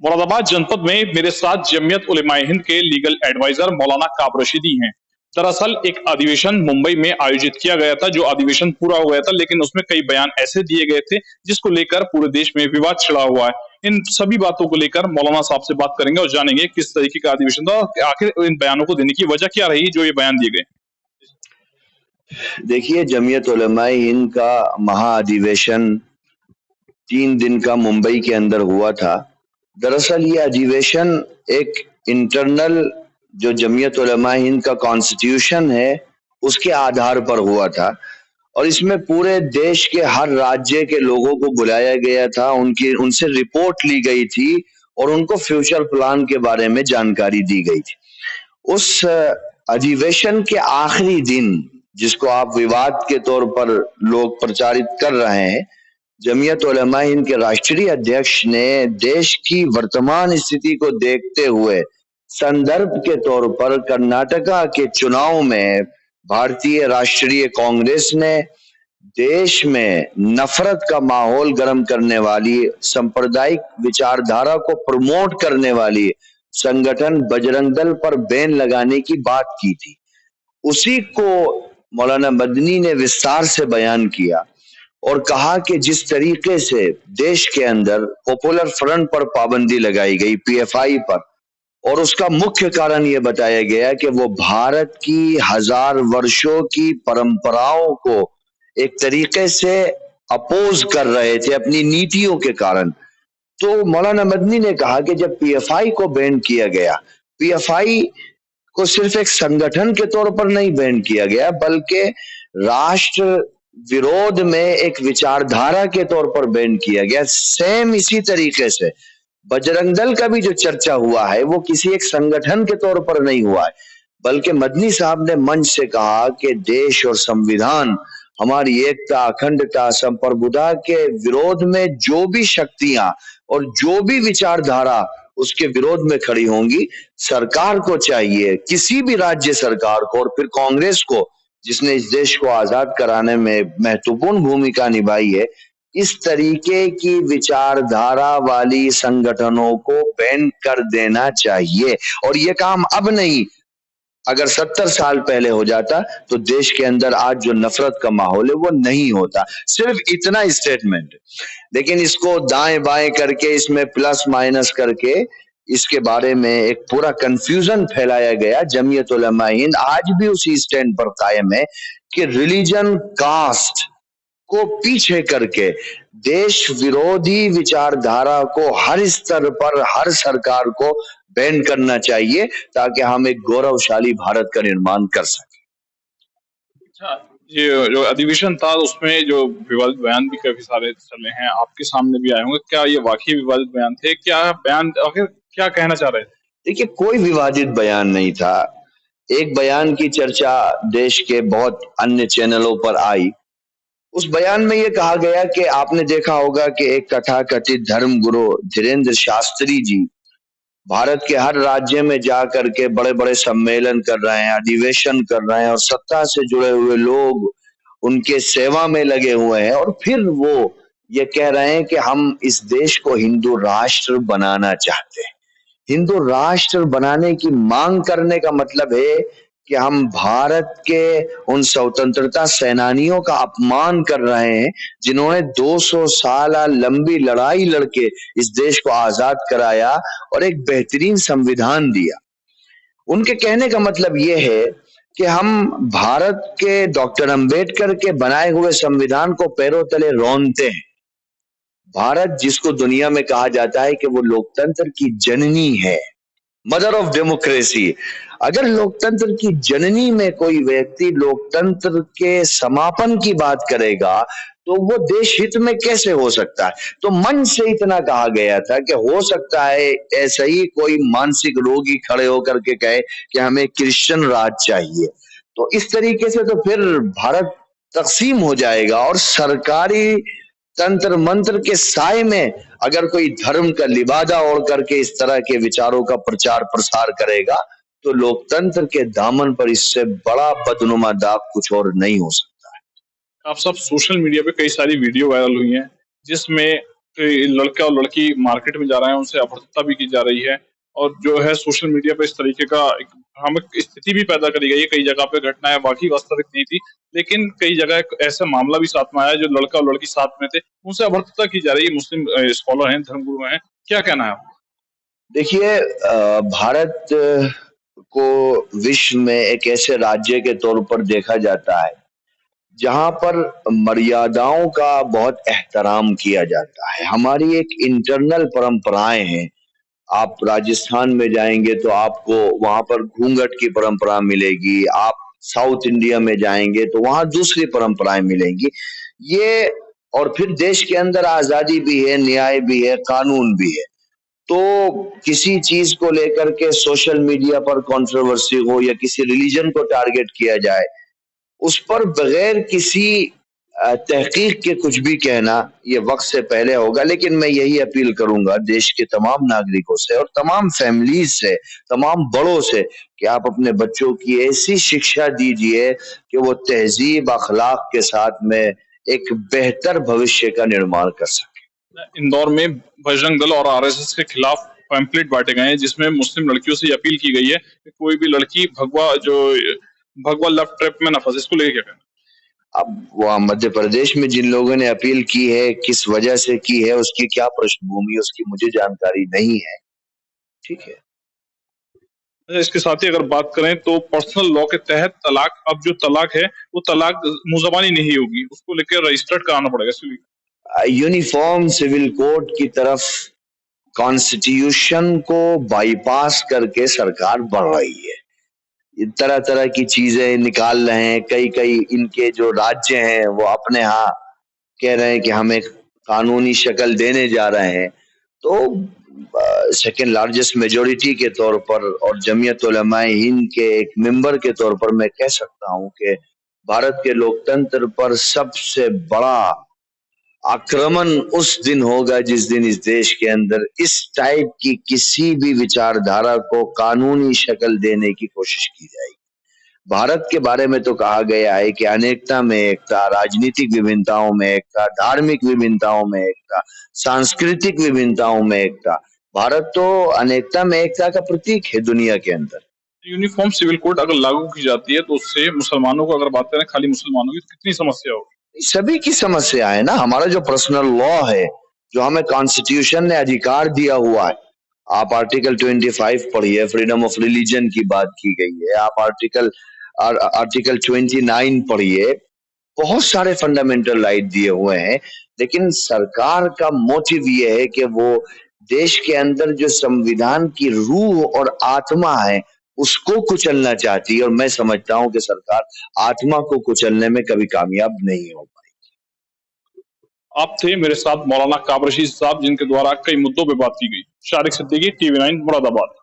मुरादाबाद जनपद में मेरे साथ जमीयत उलेमाए हिंद के लीगल एडवाइजर मौलाना काब रशीदी हैं। दरअसल एक अधिवेशन मुंबई में आयोजित किया गया था, जो अधिवेशन पूरा हो गया था, लेकिन उसमें कई बयान ऐसे दिए गए थे जिसको लेकर पूरे देश में विवाद छिड़ा हुआ है। इन सभी बातों को लेकर मौलाना साहब से बात करेंगे और जानेंगे किस तरीके का अधिवेशन था और आखिर इन बयानों को देने की वजह क्या रही जो ये बयान दिए गए। देखिए, जमीयत उलेमाए हिंद का महाअधिवेशन 3 दिन का मुंबई के अंदर हुआ था। दरअसल ये अधिवेशन एक इंटरनल जो जमीयत उलेमाए हिंद का कॉन्स्टिट्यूशन है उसके आधार पर हुआ था और इसमें पूरे देश के हर राज्य के लोगों को बुलाया गया था, उनसे रिपोर्ट ली गई थी और उनको फ्यूचर प्लान के बारे में जानकारी दी गई थी। उस अधिवेशन के आखिरी दिन, जिसको आप विवाद के तौर पर लोग प्रचारित कर रहे हैं, जमीयत उलेमाए हिंद के राष्ट्रीय अध्यक्ष ने देश की वर्तमान स्थिति को देखते हुए संदर्भ के तौर पर कर्नाटका के चुनाव में भारतीय राष्ट्रीय कांग्रेस ने देश में नफरत का माहौल गर्म करने वाली, सांप्रदायिक विचारधारा को प्रमोट करने वाली संगठन बजरंग दल पर बैन लगाने की बात की थी। उसी को मौलाना मदनी ने विस्तार से बयान किया और कहा कि जिस तरीके से देश के अंदर पॉपुलर फ्रंट पर पाबंदी लगाई गई, पीएफआई पर, और उसका मुख्य कारण यह बताया गया कि वो भारत की 1000 वर्षों की परंपराओं को एक तरीके से अपोज कर रहे थे अपनी नीतियों के कारण। तो मौलाना मदनी ने कहा कि जब पीएफआई को बैन किया गया, पीएफआई को सिर्फ एक संगठन के तौर पर नहीं बैन किया गया, बल्कि राष्ट्र विरोध में एक विचारधारा के तौर पर बैन किया गया। सेम इसी तरीके से बजरंग दल का भी जो चर्चा हुआ है वो किसी एक संगठन के तौर पर नहीं हुआ है, बल्कि मदनी साहब ने मंच से कहा कि देश और संविधान, हमारी एकता, अखंडता, संप्रभुता के विरोध में जो भी शक्तियां और जो भी विचारधारा उसके विरोध में खड़ी होंगी, सरकार को चाहिए, किसी भी राज्य सरकार को और फिर कांग्रेस को, जिसने इस देश को आजाद कराने में महत्वपूर्ण भूमिका निभाई है, इस तरीके की विचारधारा वाली संगठनों को बैन कर देना चाहिए। और ये काम अब नहीं, अगर 70 साल पहले हो जाता तो देश के अंदर आज जो नफरत का माहौल है वो नहीं होता। सिर्फ इतना स्टेटमेंट, लेकिन इसको दाएं बाएं करके, इसमें प्लस माइनस करके इसके बारे में एक पूरा कंफ्यूजन फैलाया गया। जमीयत उलेमाए हिंद आज भी उसी स्टैंड पर कायम है कि रिलीजन, कास्ट को पीछे करके देश विरोधी विचारधारा को हर स्तर पर हर सरकार को बैन करना चाहिए, ताकि हम एक गौरवशाली भारत का निर्माण कर सकें। अच्छा, ये जो अधिवेशन था उसमें जो विवादित बयान भी काफी सारे चले हैं, आपके सामने भी आए होंगे। क्या ये वाकई विवादित बयान थे? क्या बयान आखिर क्या कहना चाह रहे थे? देखिए, कोई विवादित बयान नहीं था। एक बयान की चर्चा देश के बहुत अन्य चैनलों पर आई। उस बयान में यह कहा गया कि आपने देखा होगा कि एक तथाकथित धर्म गुरु धीरेन्द्र शास्त्री जी भारत के हर राज्य में जा करके बड़े बड़े सम्मेलन कर रहे हैं, अधिवेशन कर रहे हैं और सत्ता से जुड़े हुए लोग उनके सेवा में लगे हुए हैं, और फिर वो ये कह रहे हैं कि हम इस देश को हिंदू राष्ट्र बनाना चाहते हैं। हिंदू राष्ट्र बनाने की मांग करने का मतलब है कि हम भारत के उन स्वतंत्रता सेनानियों का अपमान कर रहे हैं जिन्होंने 200 साल लंबी लड़ाई लड़के इस देश को आजाद कराया और एक बेहतरीन संविधान दिया। उनके कहने का मतलब यह है कि हम भारत के डॉक्टर अंबेडकर के बनाए हुए संविधान को पैरों तले रौंदते हैं। भारत, जिसको दुनिया में कहा जाता है कि वो लोकतंत्र की जननी है, मदर ऑफ डेमोक्रेसी, अगर लोकतंत्र की जननी में कोई व्यक्ति लोकतंत्र के समापन की बात करेगा तो वो देश हित में कैसे हो सकता है? तो मन से इतना कहा गया था कि हो सकता है ऐसा ही कोई मानसिक रोगी खड़े होकर के कहे कि हमें क्रिश्चियन राज चाहिए, तो इस तरीके से तो फिर भारत तकसीम हो जाएगा और सरकारी तंत्र मंत्र के साए में अगर कोई धर्म का लिबादा ओढ़ करके इस तरह के विचारों का प्रचार प्रसार करेगा तो लोकतंत्र के दामन पर इससे बड़ा बदनुमा दाग कुछ और नहीं हो सकता है। आप सब सोशल मीडिया पे कई सारी वीडियो वायरल हुई हैं जिसमें लड़का और लड़की मार्केट में जा रहे हैं, उनसे अपहृतता भी की जा रही है और जो है सोशल मीडिया पे इस तरीके का एक भ्रामक स्थिति भी पैदा करी गई है। कई जगह पे घटनाएँ वाक़ई वास्तविक नहीं थी, लेकिन कई जगह एक ऐसा मामला भी साथ में आया जो लड़का और लड़की साथ में थे, उनसे अपहृतता की जा रही है। मुस्लिम स्कॉलर हैं, धर्मगुरु हैं, क्या कहना है आपका? देखिए भारत को विश्व में एक ऐसे राज्य के तौर पर देखा जाता है जहां पर मर्यादाओं का बहुत एहतराम किया जाता है। हमारी एक इंटरनल परंपराएं हैं। आप राजस्थान में जाएंगे तो आपको वहां पर घूंघट की परंपरा मिलेगी। आप साउथ इंडिया में जाएंगे तो वहां दूसरी परंपराएं मिलेंगी। ये और फिर देश के अंदर आजादी भी है, न्याय भी है, कानून भी है। तो किसी चीज को लेकर के सोशल मीडिया पर कंट्रोवर्सी हो या किसी रिलीजन को टारगेट किया जाए, उस पर बगैर किसी तहकीक के कुछ भी कहना ये वक्त से पहले होगा। लेकिन मैं यही अपील करूंगा देश के तमाम नागरिकों से और तमाम फैमिलीज से, तमाम बड़ों से, कि आप अपने बच्चों की ऐसी शिक्षा दीजिए कि वो तहजीब अखलाक के साथ में एक बेहतर भविष्य का निर्माण कर सके। इंदौर में बजरंग दल और आरएसएस के खिलाफ पैम्फलेट बांटे गए हैं जिसमें मुस्लिम लड़कियों से अपील की गई है कि कोई भी लड़की भगवा लव ट्रैप में ना फंसे। इसको लेके क्या कहना? अब वह मध्य प्रदेश में जिन लोगों ने अपील की है, किस वजह से की है, उसकी क्या पृष्ठभूमि, उसकी मुझे जानकारी नहीं है। ठीक है। इसके साथ ही अगर बात करें तो पर्सनल लॉ के तहत तलाक, अब जो तलाक है वो तलाक मुजबानी नहीं होगी, उसको लेकर रजिस्टर्ड कराना पड़ेगा। यूनिफॉर्म सिविल कोड की तरफ कॉन्स्टिट्यूशन को बाईपास करके सरकार बढ़ रही है। तरह तरह की चीजें निकाल रहे हैं। कई कई इनके जो राज्य हैं वो अपने यहाँ कह रहे हैं कि हमें कानूनी शक्ल देने जा रहे हैं। तो सेकेंड लार्जेस्ट मेजोरिटी के तौर पर और जमीयत उलमाए हिंद के एक मेंबर के तौर पर मैं कह सकता हूं कि भारत के लोकतंत्र पर सबसे बड़ा आक्रमण उस दिन होगा जिस दिन इस देश के अंदर इस टाइप की किसी भी विचारधारा को कानूनी शक्ल देने की कोशिश की जाएगी। भारत के बारे में तो कहा गया है कि अनेकता में एकता, राजनीतिक विभिन्नताओं में एकता, धार्मिक विभिन्नताओं में एकता, सांस्कृतिक विभिन्नताओं में एकता। भारत तो अनेकता में एकता का प्रतीक है दुनिया के अंदर। यूनिफॉर्म सिविल कोड अगर लागू की जाती है तो उससे मुसलमानों को, अगर बात करें खाली मुसलमानों की, तो कितनी समस्या होगी? सभी की समस्या है ना। हमारा जो पर्सनल लॉ है, जो हमें कॉन्स्टिट्यूशन ने अधिकार दिया हुआ है, आप आर्टिकल 25 पढ़िए, फ्रीडम ऑफ रिलीजन की बात की गई है। आप आर्टिकल 29 पढ़िए, बहुत सारे फंडामेंटल राइट दिए हुए हैं। लेकिन सरकार का मोटिव ये है कि वो देश के अंदर जो संविधान की रूह और आत्मा है उसको कुचलना चाहती है, और मैं समझता हूं कि सरकार आत्मा को कुचलने में कभी कामयाब नहीं हो पाएगी। आप थे मेरे साथ मौलाना काब रशीद साहब, जिनके द्वारा कई मुद्दों पर बात की गई। शारिक सिद्दीकी, TV9 मुरादाबाद।